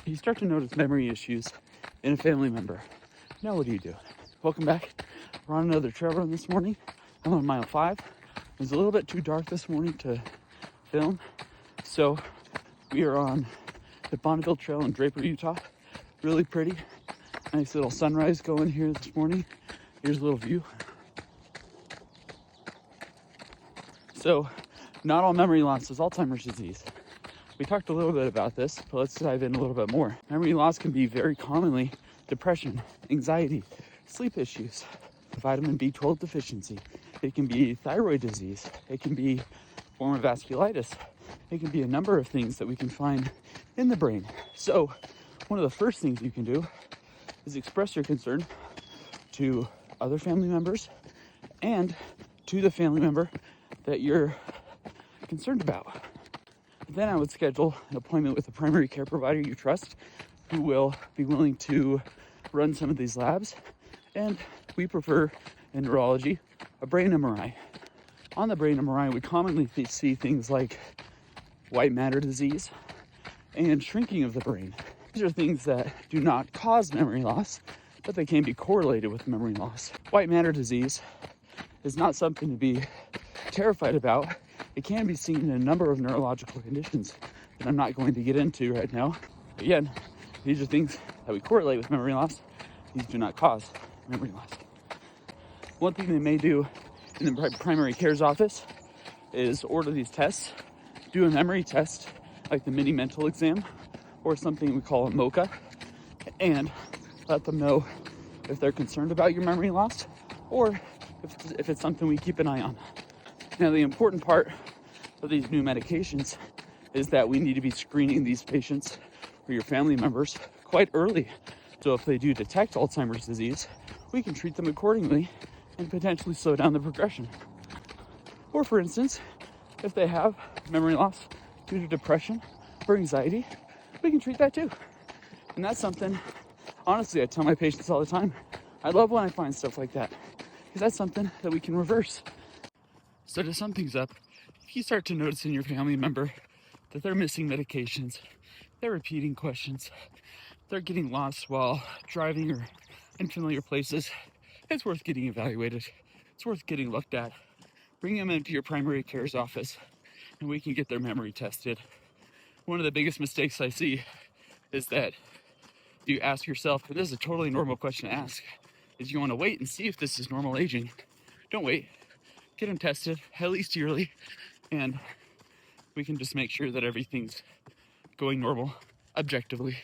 You start to notice memory issues in a family member. Now what do? Welcome back. We're on another trail run this morning. I'm on mile 5. It was a little bit too dark this morning to film, so we are on the Bonneville Trail in Draper, Utah. Really pretty. Nice little sunrise going here this morning. Here's a little view. So, not all memory loss is Alzheimer's disease. We talked a little bit about this, but let's dive in a little bit more. Memory loss can be very commonly depression, anxiety, sleep issues, vitamin B12 deficiency. It can be thyroid disease. It can be a form of vasculitis. It can be a number of things that we can find in the brain. So one of the first things you can do is express your concern to other family members and to the family member that you're concerned about. Then I would schedule an appointment with a primary care provider you trust who will be willing to run some of these labs. And we prefer in neurology a brain MRI. On the brain MRI, we commonly see things like white matter disease and shrinking of the brain. These are things that do not cause memory loss, but they can be correlated with memory loss. White matter disease is not something to be terrified about. It can be seen in a number of neurological conditions that I'm not going to get into right now. Again, these are things that we correlate with memory loss. These do not cause memory loss. One thing they may do in the primary care's office is order these tests, do a memory test like the mini mental exam or something we call a MOCA, and let them know if they're concerned about your memory loss or if it's something we keep an eye on. Now, the important part of these new medications is that we need to be screening these patients or your family members quite early. So if they do detect Alzheimer's disease, we can treat them accordingly and potentially slow down the progression. Or for instance, if they have memory loss due to depression or anxiety, we can treat that too. And that's something, honestly, I tell my patients all the time. I love when I find stuff like that because that's something that we can reverse. So to sum things up, if you start to notice in your family member that they're missing medications, they're repeating questions, they're getting lost while driving or in familiar places, it's worth getting evaluated. It's worth getting looked at. Bring them into your primary care's office and we can get their memory tested. One of the biggest mistakes I see is that you ask yourself, and this is a totally normal question to ask, is you want to wait and see if this is normal aging. Don't wait. Get them tested, at least yearly, and we can just make sure that everything's going normal objectively.